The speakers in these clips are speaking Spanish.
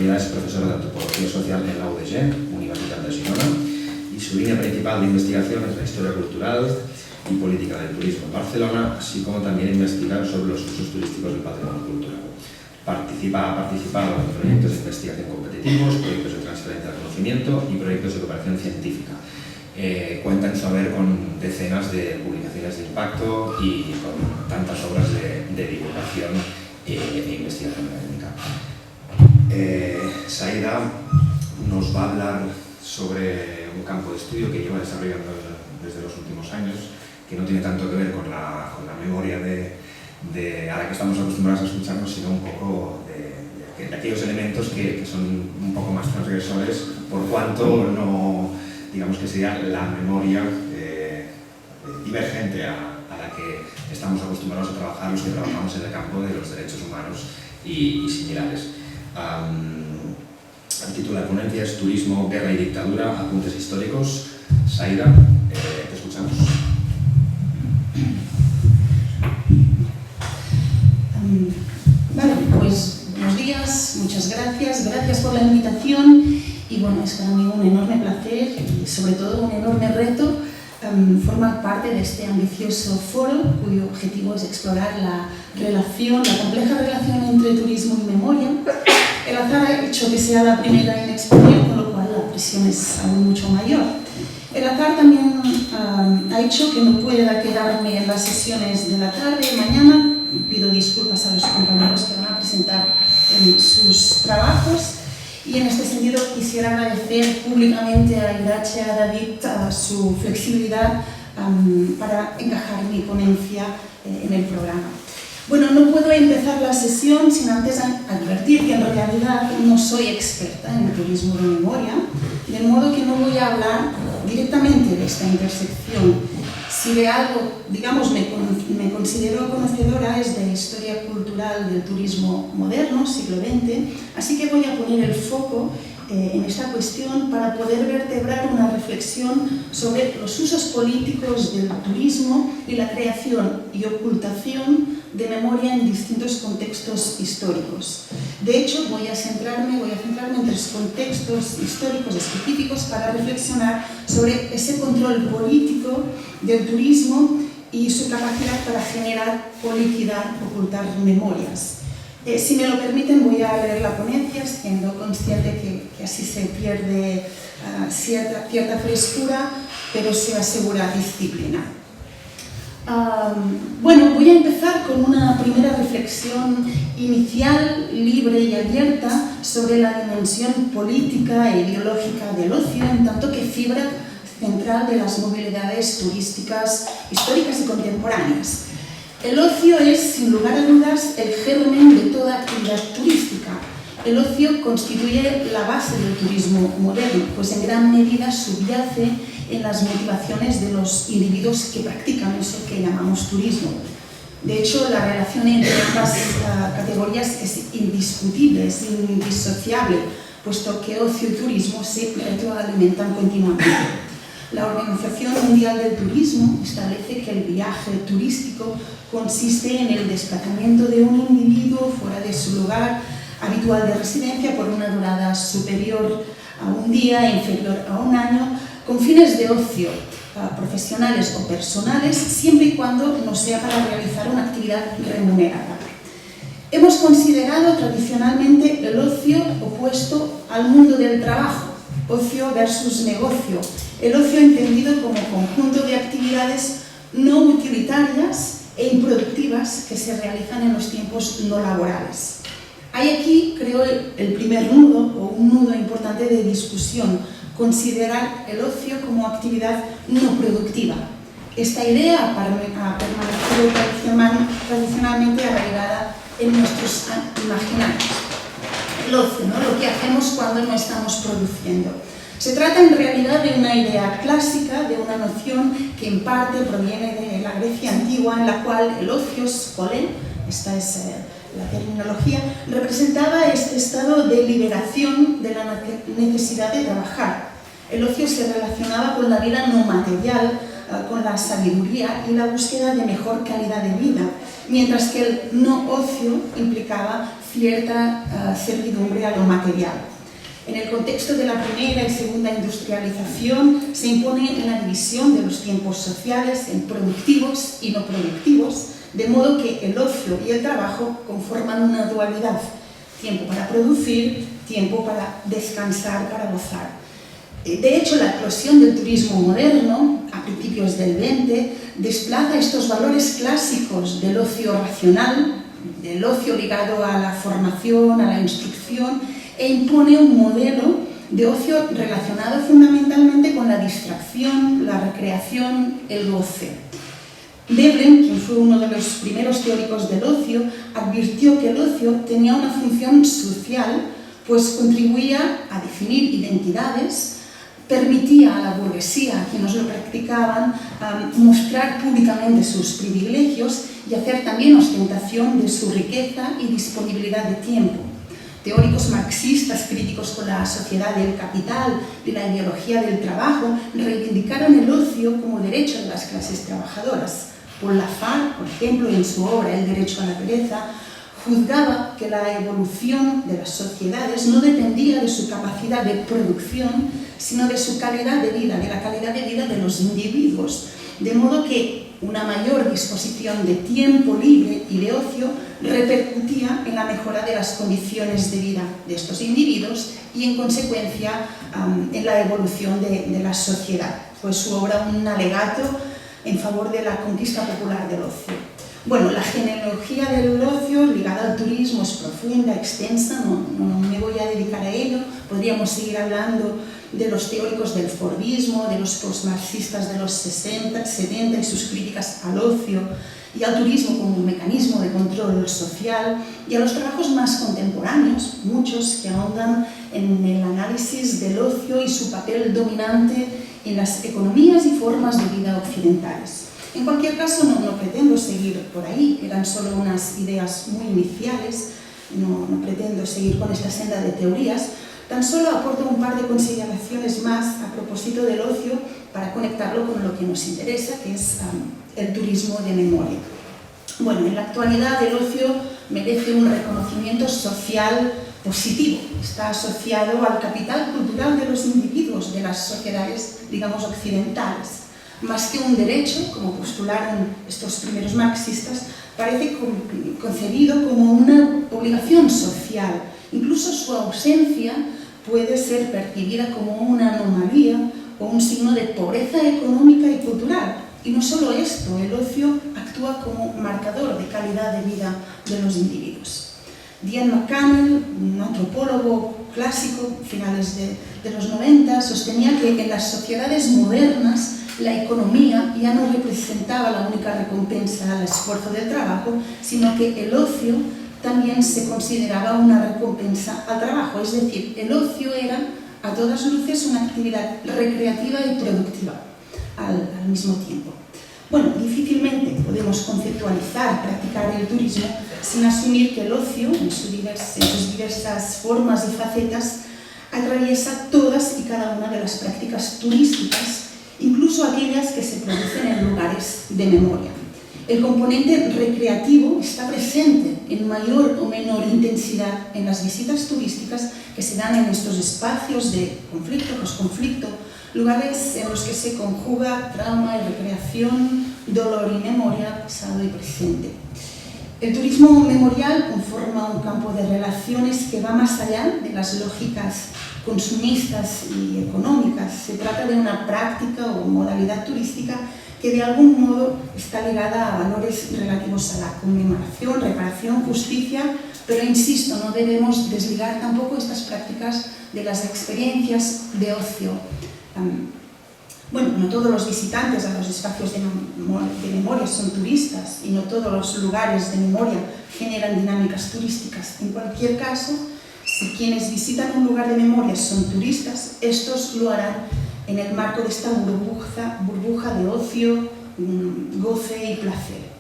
actualidad es profesora de Antropología Social en la UDG, Universidad de Girona, y su línea principal de investigación es la historia cultural y política del turismo en Barcelona, así como también investigar sobre los usos turísticos del patrimonio cultural. Ha participado en proyectos de investigación competitivos, proyectos de transferencia de conocimiento y proyectos de cooperación científica. Cuenta en su haber con decenas de publicaciones de impacto y con tantas obras de divulgación e investigación académica. Saida nos va a hablar sobre un campo de estudio que lleva desarrollando desde los últimos años, que no tiene tanto que ver con la memoria a la que estamos acostumbrados a escucharnos, sino un poco de aquellos elementos que son un poco más transgresores, por cuanto no, digamos que sería la memoria divergente a la que estamos acostumbrados a trabajar los que trabajamos en el campo de los derechos humanos y similares. El título de la ponencia es Turismo, Guerra y Dictadura, apuntes históricos. Saida, te escuchamos. Vale, pues buenos días, muchas gracias por la invitación y bueno, es para mí un enorme placer y sobre todo un enorme reto formar parte de este ambicioso foro cuyo objetivo es explorar la compleja relación entre turismo y memoria. El azar ha hecho que sea la primera en exponer, con lo cual la presión es aún mucho mayor. El azar también ha hecho que no pueda quedarme en las sesiones de la tarde. Mañana pido disculpas a los compañeros que van a presentar sus trabajos y en este sentido quisiera agradecer públicamente a Irache, a David, su flexibilidad para encajar mi ponencia en el programa. Bueno, no puedo empezar la sesión sin antes advertir que en realidad no soy experta en el turismo de memoria, de modo que no voy a hablar directamente de esta intersección. Si de algo, digamos, me considero conocedora es de historia cultural del turismo moderno, siglo XX, así que voy a poner el foco en esta cuestión para poder vertebrar una reflexión sobre los usos políticos del turismo y la creación y ocultación de memoria en distintos contextos históricos. De hecho, voy a centrarme en tres contextos históricos específicos para reflexionar sobre ese control político del turismo y su capacidad para generar, poliquidar, ocultar memorias. Si me lo permiten, voy a leer la ponencia, siendo consciente que así se pierde cierta frescura, pero se asegura disciplina. Bueno, voy a empezar con una primera reflexión inicial, libre y abierta sobre la dimensión política e ideológica del ocio, en tanto que fibra central de las movilidades turísticas históricas y contemporáneas. El ocio es, sin lugar a dudas, el germen de toda actividad turística. El ocio constituye la base del turismo moderno, pues en gran medida subyace en las motivaciones de los individuos que practican eso que llamamos turismo. De hecho, la relación entre ambas categorías es indiscutible, es indisociable, puesto que ocio y turismo se retroalimentan continuamente. La Organización Mundial del Turismo establece que el viaje turístico consiste en el desplazamiento de un individuo fuera de su lugar habitual de residencia por una durada superior a un día e inferior a un año, con fines de ocio profesionales o personales, siempre y cuando no sea para realizar una actividad remunerada. Hemos considerado tradicionalmente el ocio opuesto al mundo del trabajo, ocio versus negocio, el ocio entendido como conjunto de actividades no utilitarias e improductivas que se realizan en los tiempos no laborales. Hay aquí, creo, el primer nudo o un nudo importante de discusión, considerar el ocio como actividad no productiva. Esta idea ha permanecido tradicionalmente arraigada en nuestros imaginarios. El ocio, ¿no? Lo que hacemos cuando no estamos produciendo. Se trata en realidad de una idea clásica, de una noción que en parte proviene de la Grecia antigua, en la cual el ocio, skole, esta es la terminología, representaba este estado de liberación de la necesidad de trabajar. El ocio se relacionaba con la vida no material, con la sabiduría y la búsqueda de mejor calidad de vida, mientras que el no ocio implicaba cierta servidumbre a lo material. En el contexto de la primera y segunda industrialización se impone una división de los tiempos sociales en productivos y no productivos, de modo que el ocio y el trabajo conforman una dualidad: tiempo para producir, tiempo para descansar, para gozar. De hecho, la eclosión del turismo moderno, a principios del XX, desplaza estos valores clásicos del ocio racional, del ocio ligado a la formación, a la instrucción, e impone un modelo de ocio relacionado fundamentalmente con la distracción, la recreación, el goce. Veblen, quien fue uno de los primeros teóricos del ocio, advirtió que el ocio tenía una función social, pues contribuía a definir identidades, permitía a la burguesía, a quienes lo practicaban, mostrar públicamente sus privilegios y hacer también ostentación de su riqueza y disponibilidad de tiempo. Teóricos marxistas críticos con la sociedad del capital, de la ideología del trabajo, reivindicaron el ocio como derecho de las clases trabajadoras. Paul Lafargue, por ejemplo, en su obra El derecho a la pereza, juzgaba que la evolución de las sociedades no dependía de su capacidad de producción, sino de su calidad de vida, de la calidad de vida de los individuos. De modo que una mayor disposición de tiempo libre y de ocio repercutía en la mejora de las condiciones de vida de estos individuos y, en consecuencia, en la evolución de la sociedad. Fue su obra un alegato en favor de la conquista popular del ocio. Bueno, la genealogía del ocio ligada al turismo es profunda, extensa, no me voy a dedicar a ello. Podríamos seguir hablando de los teóricos del Fordismo, de los postmarxistas de los 60, 70 y sus críticas al ocio y al turismo como un mecanismo de control social, y a los trabajos más contemporáneos, muchos que ahondan en el análisis del ocio y su papel dominante en las economías y formas de vida occidentales. En cualquier caso, no pretendo seguir por ahí, eran solo unas ideas muy iniciales, no pretendo seguir con esta senda de teorías, tan solo aporto un par de consideraciones más a propósito del ocio para conectarlo con lo que nos interesa, que es el turismo de memoria. Bueno, en la actualidad el ocio merece un reconocimiento social positivo, está asociado al capital cultural de los individuos, de las sociedades, digamos, occidentales. Más que un derecho, como postularon estos primeros marxistas, parece concebido como una obligación social. Incluso su ausencia puede ser percibida como una anomalía o un signo de pobreza económica y cultural. Y no solo esto, el ocio actúa como marcador de calidad de vida de los individuos. Diane McCannell, un antropólogo clásico, finales de los 90, sostenía que en las sociedades modernas la economía ya no representaba la única recompensa al esfuerzo del trabajo, sino que el ocio también se consideraba una recompensa al trabajo. Es decir, el ocio era a todas luces una actividad recreativa y productiva al mismo tiempo. Bueno, difícilmente podemos conceptualizar, practicar el turismo sin asumir que el ocio, en sus diversas formas y facetas, atraviesa todas y cada una de las prácticas turísticas, incluso aquellas que se producen en lugares de memoria. El componente recreativo está presente en mayor o menor intensidad en las visitas turísticas que se dan en estos espacios de conflicto, posconflicto, lugares en los que se conjuga trauma y recreación, dolor y memoria, pasado y presente. El turismo memorial conforma un campo de relaciones que va más allá de las lógicas consumistas y económicas. Se trata de una práctica o modalidad turística que de algún modo está ligada a valores relativos a la conmemoración, reparación, justicia, pero insisto, no debemos desligar tampoco estas prácticas de las experiencias de ocio. Bueno, no todos los visitantes a los espacios de memoria son turistas y no todos los lugares de memoria generan dinámicas turísticas. En cualquier caso, si quienes visitan un lugar de memoria son turistas, estos lo harán en el marco de esta burbuja de ocio, goce y placer.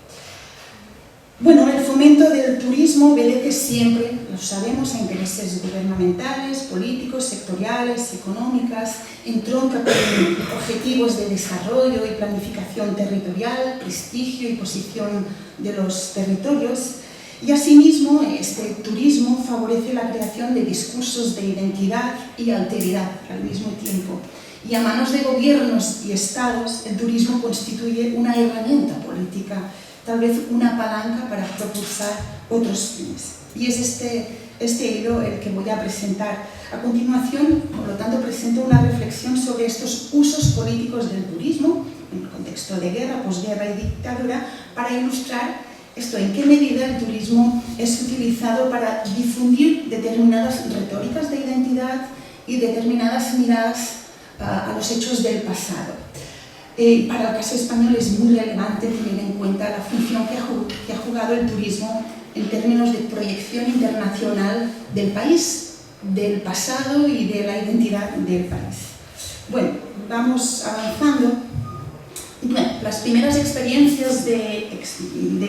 Bueno, el fomento del turismo obedece siempre, lo sabemos, a intereses gubernamentales, políticos, sectoriales, económicas, entronca con objetivos de desarrollo y planificación territorial, prestigio y posición de los territorios. Y asimismo, este turismo favorece la creación de discursos de identidad y alteridad al mismo tiempo. Y a manos de gobiernos y estados, el turismo constituye una herramienta política, tal vez una palanca para propulsar otros fines. Y es este hilo el que voy a presentar. A continuación, por lo tanto, presento una reflexión sobre estos usos políticos del turismo, en el contexto de guerra, posguerra y dictadura, para ilustrar esto, en qué medida el turismo es utilizado para difundir determinadas retóricas de identidad y determinadas miradas a los hechos del pasado. Para el caso español es muy relevante tener en cuenta la función que ha jugado el turismo en términos de proyección internacional del país, del pasado y de la identidad del país. Bueno, vamos avanzando. Bueno, las primeras experiencias de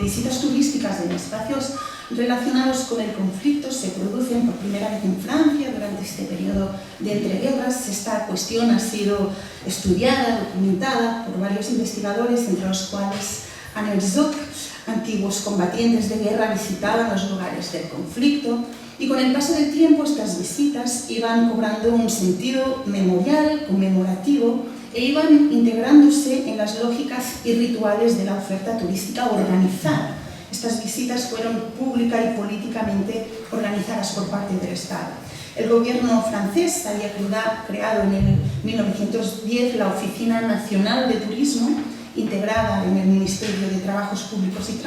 visitas turísticas en espacios relacionados con el conflicto se producen por primera vez en Francia durante este periodo de entreguerras. Esta cuestión ha sido estudiada, documentada por varios investigadores, entre los cuales Anne Herzog. Antiguos combatientes de guerra visitaban los lugares del conflicto y con el paso del tiempo estas visitas iban cobrando un sentido memorial, conmemorativo, e iban integrándose en las lógicas y rituales de la oferta turística organizada. Estas visitas fueron pública y políticamente organizadas por parte del Estado. El gobierno francés había creado en el 1910 la Oficina Nacional de Turismo, integrada en el Ministerio de Trabajos Públicos y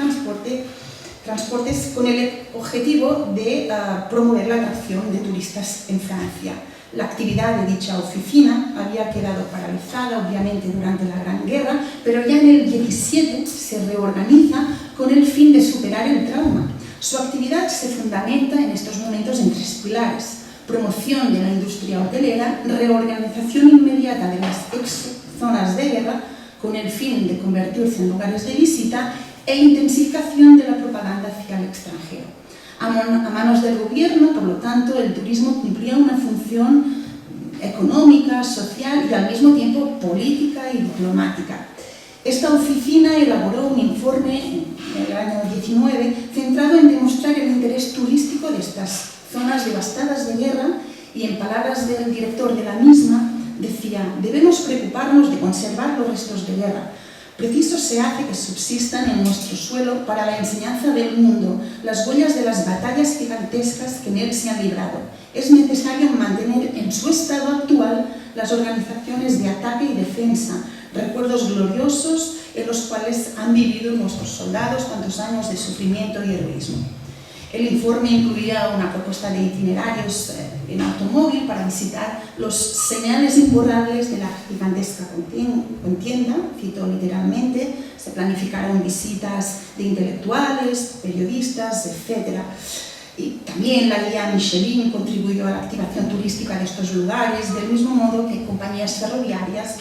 Transportes, con el objetivo de promover la atracción de turistas en Francia. La actividad de dicha oficina había quedado paralizada, obviamente, durante la Gran Guerra, pero ya en el 17 se reorganiza con el fin de superar el trauma. Su actividad se fundamenta en estos momentos en tres pilares: promoción de la industria hotelera, reorganización inmediata de las ex-zonas de guerra con el fin de convertirse en lugares de visita e intensificación de la propaganda hacia el extranjero. A manos del gobierno, por lo tanto, el turismo cumplía una función económica, social y al mismo tiempo política y diplomática. Esta oficina elaboró un informe en el año 19 centrado en demostrar el interés turístico de estas zonas devastadas de guerra y, en palabras del director de la misma, decía: debemos preocuparnos de conservar los restos de guerra. Preciso se hace que subsistan en nuestro suelo para la enseñanza del mundo las huellas de las batallas gigantescas que en él se han librado. Es necesario mantener en su estado actual las organizaciones de ataque y defensa, recuerdos gloriosos en los cuales han vivido nuestros soldados tantos años de sufrimiento y heroísmo. El informe incluía una propuesta de itinerarios en automóvil para visitar los señales imborrables de la gigantesca contienda, cito literalmente. Se planificaron visitas de intelectuales, periodistas, etc. Y también la guía Michelin contribuyó a la activación turística de estos lugares, del mismo modo que compañías ferroviarias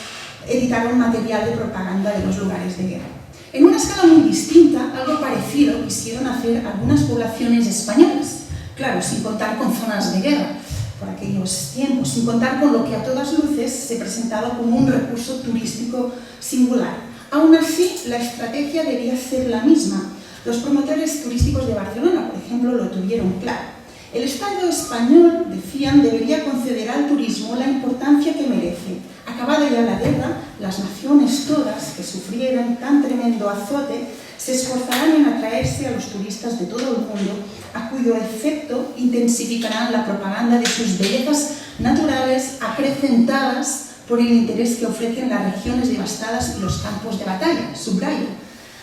editaron material de propaganda de los lugares de guerra. En una escala muy distinta, algo parecido quisieron hacer algunas poblaciones españolas, claro, sin contar con zonas de guerra por aquellos tiempos, sin contar con lo que a todas luces se presentaba como un recurso turístico singular. Aún así, la estrategia debía ser la misma. Los promotores turísticos de Barcelona, por ejemplo, lo tuvieron claro. El Estado español, decían, debería conceder al turismo la importancia que merece. Acabada ya la guerra, las naciones todas que sufrieran tan tremendo azote se esforzarán en atraerse a los turistas de todo el mundo, a cuyo efecto intensificarán la propaganda de sus bellezas naturales acrecentadas por el interés que ofrecen las regiones devastadas y los campos de batalla. Subrayo,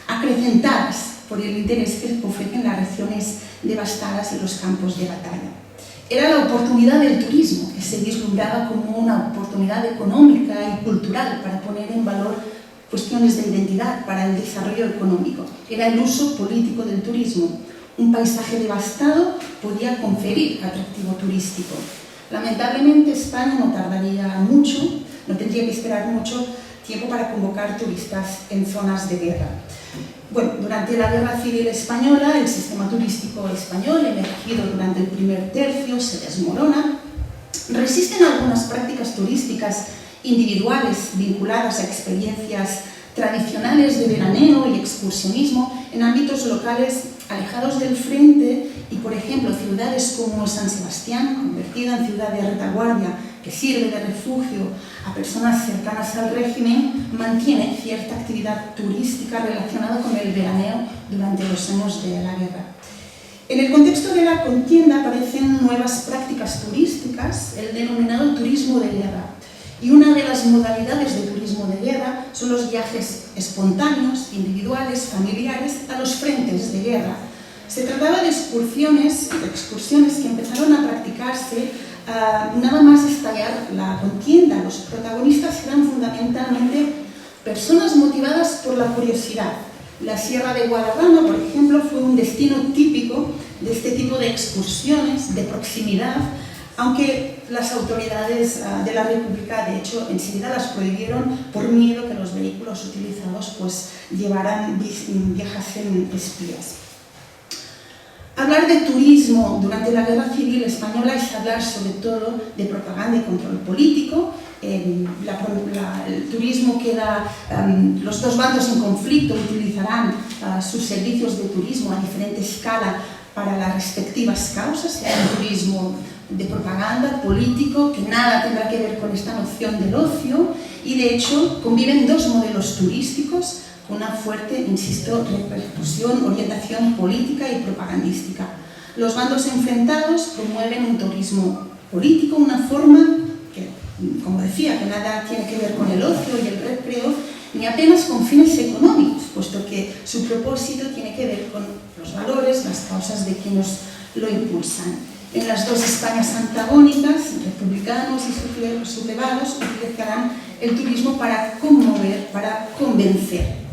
acrecentadas por el interés que ofrecen las regiones devastadas y los campos de batalla. Era la oportunidad del turismo, que se vislumbraba como una oportunidad económica y cultural para poner en valor cuestiones de identidad para el desarrollo económico. Era el uso político del turismo. Un paisaje devastado podía conferir atractivo turístico. Lamentablemente, España no tardaría mucho, no tendría que esperar mucho tiempo para convocar turistas en zonas de guerra. Bueno, durante la Guerra Civil Española, el sistema turístico español, emergido durante el primer tercio, se desmorona. Resisten algunas prácticas turísticas individuales vinculadas a experiencias tradicionales de veraneo y excursionismo en ámbitos locales alejados del frente y, por ejemplo, ciudades como San Sebastián, convertida en ciudad de retaguardia que sirve de refugio a personas cercanas al régimen, mantiene cierta actividad turística relacionada con el veraneo durante los años de la guerra. En el contexto de la contienda aparecen nuevas prácticas turísticas, el denominado turismo de guerra. Y una de las modalidades de turismo de guerra son los viajes espontáneos, individuales, familiares, a los frentes de guerra. Se trataba de excursiones que empezaron a practicarse nada más estallar la contienda. Los protagonistas eran fundamentalmente personas motivadas por la curiosidad. La Sierra de Guadarrama, por ejemplo, fue un destino típico de este tipo de excursiones de proximidad, aunque las autoridades de la República, de hecho, enseguida las prohibieron por miedo que los vehículos utilizados viajasen espías. Hablar de turismo durante la Guerra Civil Española es hablar sobre todo de propaganda y control político. El turismo los dos bandos en conflicto utilizarán sus servicios de turismo a diferente escala para las respectivas causas, sea un turismo de propaganda, político, que nada tendrá que ver con esta noción del ocio, y de hecho conviven dos modelos turísticos con una fuerte, insisto, repercusión, orientación política y propagandística. Los bandos enfrentados promueven un turismo político, una forma que, como decía, que nada tiene que ver con el ocio y el recreo, ni apenas con fines económicos, puesto que su propósito tiene que ver con los valores, las causas de quienes lo impulsan. En las dos Españas antagónicas, republicanos y sublevados, utilizarán el turismo para conmover, para convencer.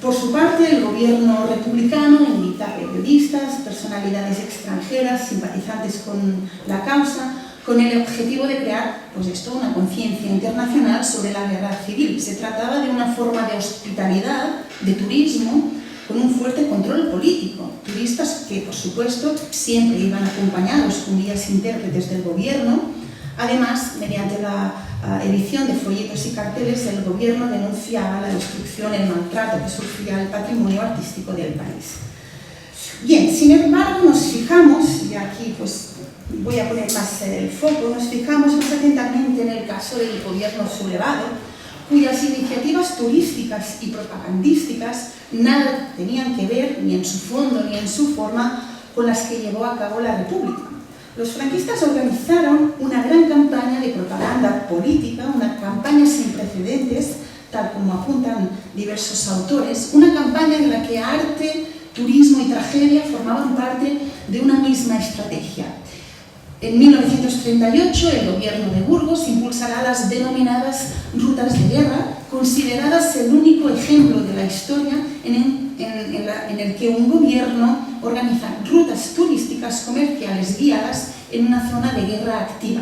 Por su parte, el gobierno republicano invita a periodistas, personalidades extranjeras, simpatizantes con la causa, con el objetivo de crear, una conciencia internacional sobre la guerra civil. Se trataba de una forma de hospitalidad, de turismo, con un fuerte control político. Turistas que, por supuesto, siempre iban acompañados con guías intérpretes del gobierno. Además, mediante la edición de folletos y carteles, el gobierno denunciaba la destrucción, el maltrato que sufría el patrimonio artístico del país. Bien, sin embargo, nos fijamos, y aquí voy a poner más el foco, nos fijamos más atentamente en el caso del gobierno sublevado, cuyas iniciativas turísticas y propagandísticas nada tenían que ver, ni en su fondo ni en su forma, con las que llevó a cabo la República. Los franquistas organizaron una gran campaña de propaganda política, una campaña sin precedentes, tal como apuntan diversos autores, una campaña en la que arte, turismo y tragedia formaban parte de una misma estrategia. En 1938, el gobierno de Burgos impulsará las denominadas rutas de guerra, consideradas el único ejemplo de la historia en el que un gobierno organiza rutas turísticas comerciales guiadas en una zona de guerra activa.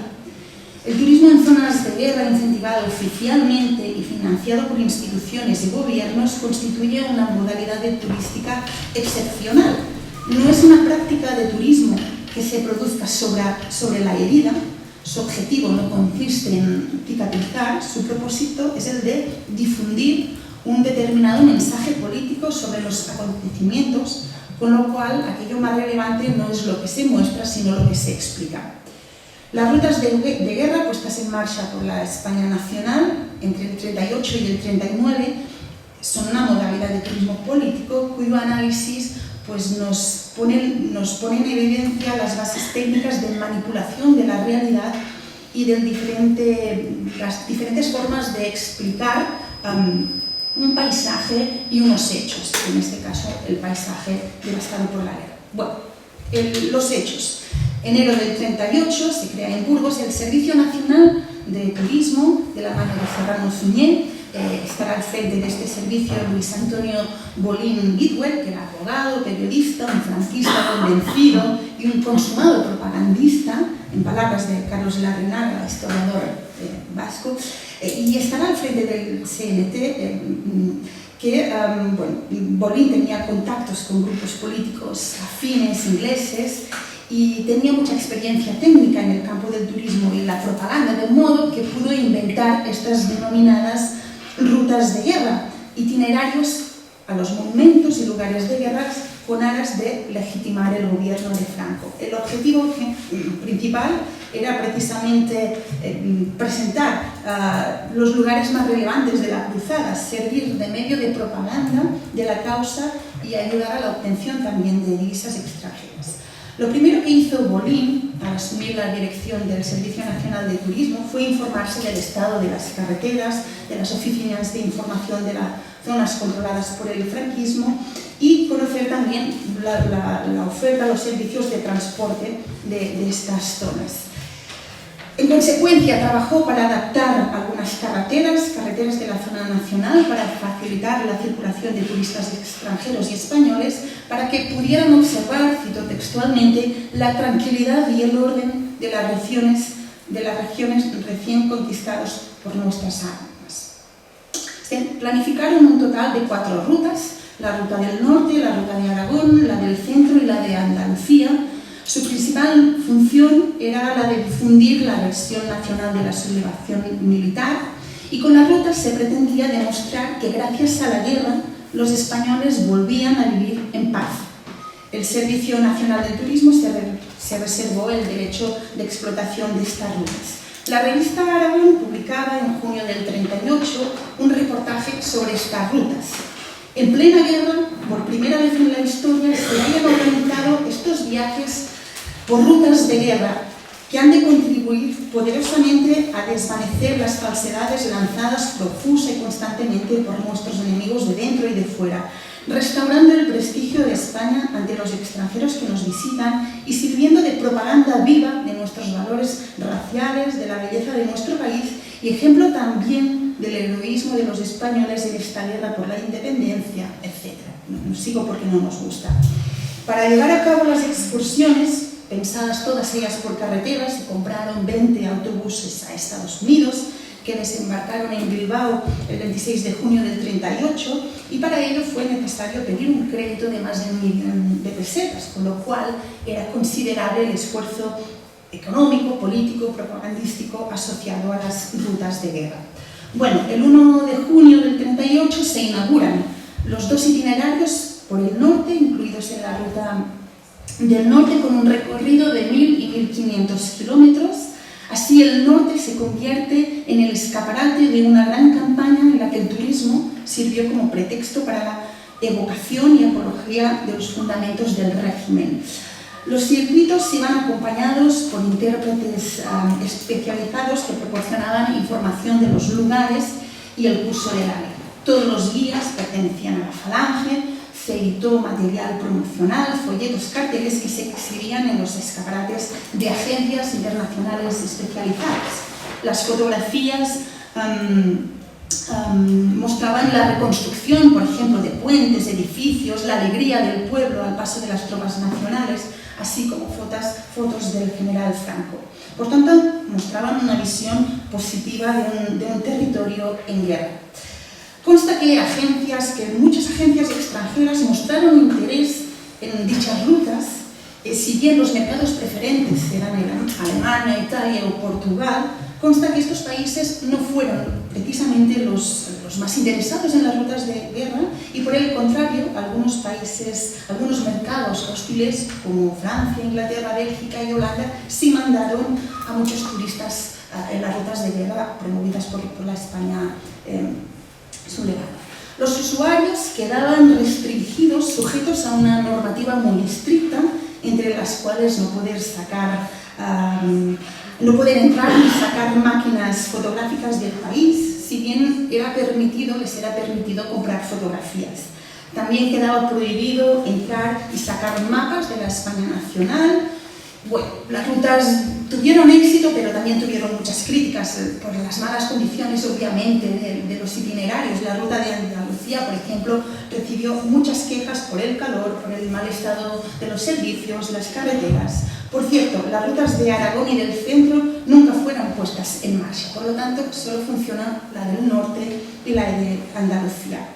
El turismo en zonas de guerra, incentivado oficialmente y financiado por instituciones y gobiernos, constituye una modalidad de turística excepcional. No es una práctica de turismo que se produzca sobre la herida. Su objetivo no consiste en cicatrizar, su propósito es el de difundir un determinado mensaje político sobre los acontecimientos, con lo cual aquello más relevante no es lo que se muestra, sino lo que se explica. Las rutas de guerra puestas en marcha por la España nacional entre el 38 y el 39 son una modalidad de turismo político cuyo análisis nos pone en evidencia las bases técnicas de manipulación de la realidad y las diferentes formas de explicar un paisaje y unos hechos, en este caso el paisaje devastado por la guerra. Bueno, los hechos. Enero del 38 se crea en Burgos el Servicio Nacional de Turismo de la mano de Serrano Suñé. Estará al frente de este servicio Luis Antonio Bolín Guitwell, que era abogado, periodista, un franquista convencido y un consumado propagandista, en palabras de Carlos Larrenaga, historiador vasco. y estará al frente del CNT, que Bolín tenía contactos con grupos políticos afines ingleses y tenía mucha experiencia técnica en el campo del turismo y la propaganda, de modo que pudo inventar estas denominadas rutas de guerra, itinerarios a los monumentos y lugares de guerras con aras de legitimar el gobierno de Franco. El objetivo principal era precisamente presentar los lugares más relevantes de la cruzada, servir de medio de propaganda de la causa y ayudar a la obtención también de divisas extranjeras. Lo primero que hizo Bolín al asumir la dirección del Servicio Nacional de Turismo fue informarse del estado de las carreteras, de las oficinas de información de las zonas controladas por el franquismo y conocer también la oferta, los servicios de transporte de estas zonas. En consecuencia, trabajó para adaptar algunas carreteras de la zona nacional para facilitar la circulación de turistas extranjeros y españoles para que pudieran observar, cito textualmente, la tranquilidad y el orden de las regiones recién conquistadas por nuestras armas. Se planificaron un total de 4 rutas, la ruta del norte, la ruta de Aragón, la del centro y la de Andalucía. Su principal función era la de difundir la versión nacional de la sublevación militar y con la ruta se pretendía demostrar que gracias a la guerra los españoles volvían a vivir en paz. El Servicio Nacional del Turismo se reservó el derecho de explotación de estas rutas. La revista Aragón publicaba en junio del 38 un reportaje sobre estas rutas. En plena guerra, por primera vez en la historia, se habían organizado estos viajes por rutas de guerra que han de contribuir poderosamente a desvanecer las falsedades lanzadas profusa y constantemente por nuestros enemigos de dentro y de fuera, restaurando el prestigio de España ante los extranjeros que nos visitan y sirviendo de propaganda viva de nuestros valores raciales, de la belleza de nuestro país y ejemplo también del heroísmo de los españoles en esta guerra por la independencia, etc. No sigo porque no nos gusta. Para llevar a cabo las excursiones, pensadas todas ellas por carreteras, se compraron 20 autobuses a Estados Unidos que desembarcaron en Bilbao el 26 de junio del 38 y para ello fue necesario pedir un crédito de más de 1 millón de pesetas, con lo cual era considerable el esfuerzo económico, político, propagandístico asociado a las rutas de guerra. Bueno, el 1 de junio del 38 se inauguran los 2 itinerarios por el norte, incluidos en la ruta del norte con un recorrido de 1.000 y 1.500 kilómetros. Así el norte se convierte en el escaparate de una gran campaña en la que el turismo sirvió como pretexto para la evocación y apología de los fundamentos del régimen. Los circuitos iban acompañados por intérpretes especializados que proporcionaban información de los lugares y el curso de la guerra. Todos los guías pertenecían a la Falange. Se editó material promocional, folletos, carteles que se exhibían en los escaparates de agencias internacionales especializadas. Las fotografías mostraban la reconstrucción, por ejemplo, de puentes, edificios, la alegría del pueblo al paso de las tropas nacionales, así como fotos del general Franco. Por tanto, mostraban una visión positiva de un territorio en guerra. Consta que muchas agencias extranjeras mostraron interés en dichas rutas, si bien los mercados preferentes eran Alemania, Italia o Portugal, consta que estos países no fueron precisamente los más interesados en las rutas de guerra y por el contrario, algunos mercados hostiles como Francia, Inglaterra, Bélgica y Holanda sí mandaron a muchos turistas en las rutas de guerra promovidas por la España sublevada. Los usuarios quedaban restringidos, sujetos a una normativa muy estricta, entre las cuales no poder entrar ni sacar máquinas fotográficas del país, si bien les era permitido comprar fotografías. También quedaba prohibido entrar y sacar mapas de la España nacional. Bueno, las rutas tuvieron éxito, pero también tuvieron muchas críticas por las malas condiciones, obviamente, de los itinerarios. La ruta de Andalucía, por ejemplo, recibió muchas quejas por el calor, por el mal estado de los servicios, las carreteras. Por cierto, las rutas de Aragón y del centro nunca fueron puestas en marcha. Por lo tanto, solo funciona la del norte y la de Andalucía.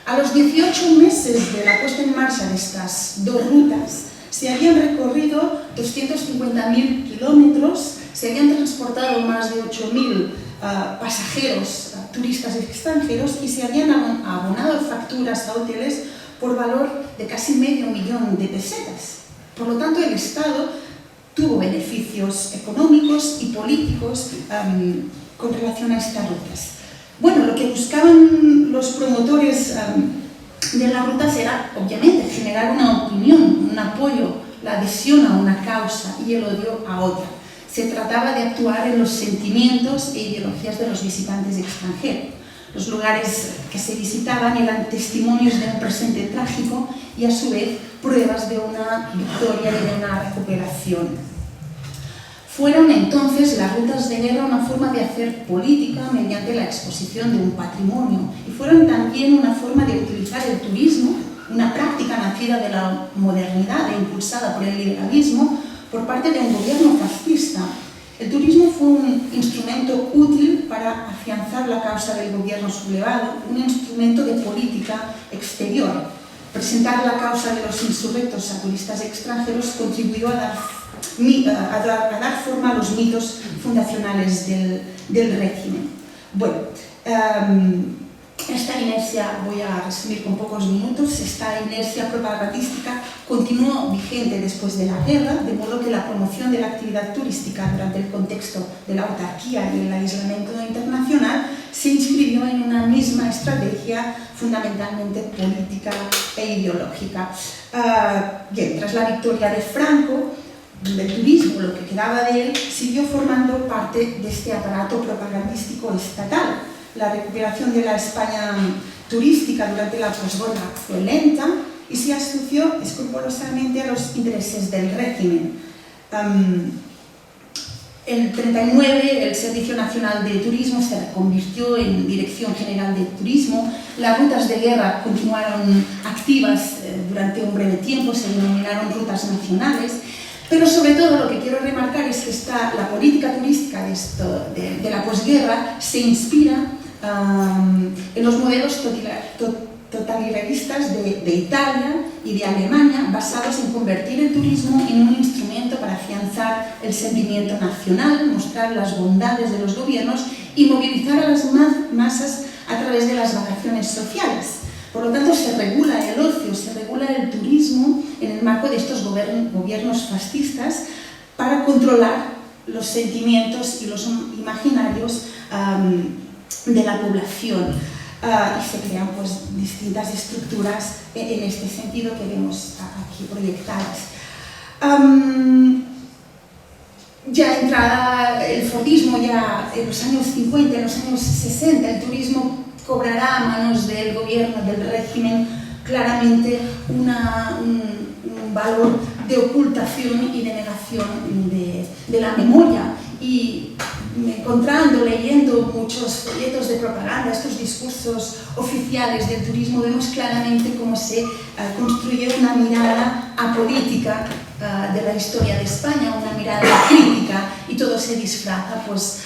A los 18 meses de la puesta en marcha de estas dos rutas, se habían recorrido 250.000 kilómetros, se habían transportado más de 8.000 pasajeros, turistas extranjeros, y se habían abonado facturas a hoteles por valor de casi $500.000 de pesetas. Por lo tanto, el Estado tuvo beneficios económicos y políticos con relación a estas rutas. Bueno, lo que buscaban los promotores de las rutas era, obviamente, generar una opinión, un apoyo, la adhesión a una causa y el odio a otra. Se trataba de actuar en los sentimientos e ideologías de los visitantes extranjeros. Los lugares que se visitaban eran testimonios de un presente trágico y, a su vez, pruebas de una victoria y de una recuperación. Fueron entonces las rutas de guerra una forma de hacer política mediante la exposición de un patrimonio, y fueron también una forma de utilizar el turismo, una práctica nacida de la modernidad e impulsada por el liberalismo por parte de un gobierno fascista. El turismo fue un instrumento útil para afianzar la causa del gobierno sublevado, un instrumento de política exterior. Presentar la causa de los insurrectos a turistas extranjeros contribuyó a dar forma a los mitos fundacionales del régimen. Bueno, esta inercia, voy a resumir con pocos minutos, esta inercia propagandística continuó vigente después de la guerra, de modo que la promoción de la actividad turística durante el contexto de la autarquía y el aislamiento internacional se inscribió en una misma estrategia fundamentalmente política e ideológica. Bien, tras la victoria de Franco, del turismo, lo que quedaba de él, siguió formando parte de este aparato propagandístico estatal. La recuperación de la España turística durante la posguerra fue lenta y se asoció escrupulosamente a los intereses del régimen. En 1939 el Servicio Nacional de Turismo se reconvirtió en Dirección General de Turismo. Las rutas de guerra continuaron activas durante un breve tiempo, se denominaron rutas nacionales. Pero sobre todo lo que quiero remarcar es que la política turística de la posguerra se inspira en los modelos totalitaristas de Italia y de Alemania, basados en convertir el turismo en un instrumento para afianzar el sentimiento nacional, mostrar las bondades de los gobiernos y movilizar a las masas a través de las vacaciones sociales. Por lo tanto, se regula el ocio, se regula el turismo en el marco de estos gobiernos fascistas para controlar los sentimientos y los imaginarios de la población. Y se crean pues, distintas estructuras en este sentido que vemos aquí proyectadas. Ya entrada el Fordismo, ya en los años 50, en los años 60, el turismo cobrará a manos del gobierno, del régimen, claramente un valor de ocultación y de negación de la memoria. Y encontrando, leyendo muchos folletos de propaganda, estos discursos oficiales del turismo, vemos claramente cómo se construye una mirada apolítica de la historia de España, una mirada crítica, y todo se disfraza pues,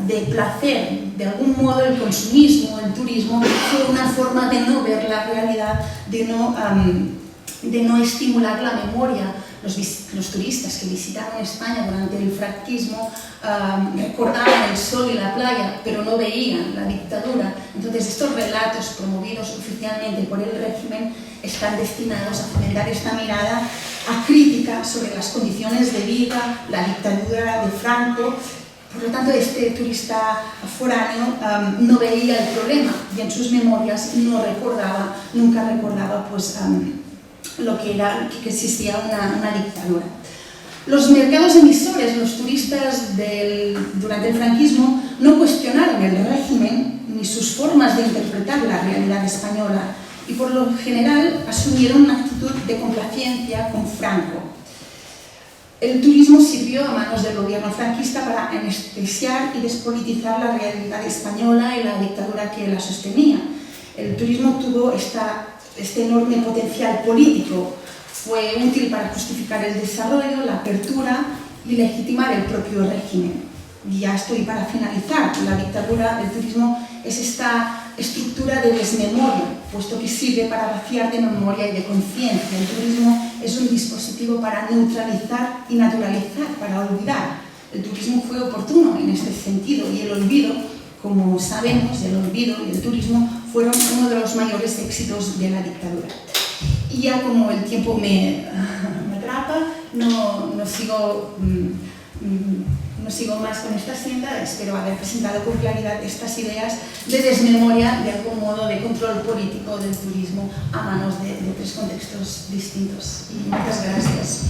de placer. De algún modo el consumismo, el turismo, fue una forma de no ver la realidad, de no estimular la memoria. Los turistas que visitaron España durante el franquismo recordaban el sol y la playa, pero no veían la dictadura. Entonces estos relatos promovidos oficialmente por el régimen están destinados a fomentar esta mirada acrítica sobre las condiciones de vida, la dictadura de Franco. Por lo tanto, este turista foráneo no veía el problema y en sus memorias nunca recordaba pues, lo que era que existía una dictadura. Los mercados emisores, los turistas durante el franquismo, no cuestionaron el régimen ni sus formas de interpretar la realidad española y por lo general asumieron una actitud de complacencia con Franco. El turismo sirvió a manos del gobierno franquista para anestesiar y despolitizar la realidad española y la dictadura que la sostenía. El turismo tuvo este enorme potencial político, fue útil para justificar el desarrollo, la apertura y legitimar el propio régimen. ya estoy para finalizar, la dictadura del turismo es esta estructura de desmemoria, puesto que sirve para vaciar de memoria y de conciencia. El turismo es un dispositivo para neutralizar y naturalizar, para olvidar. El turismo fue oportuno en este sentido y el olvido, como sabemos, el olvido y el turismo fueron uno de los mayores éxitos de la dictadura. Y ya como el tiempo me atrapa, no sigo más con esta senda. Espero haber presentado con claridad estas ideas de desmemoria, de algún modo de control político del turismo a manos de tres contextos distintos. Y muchas gracias.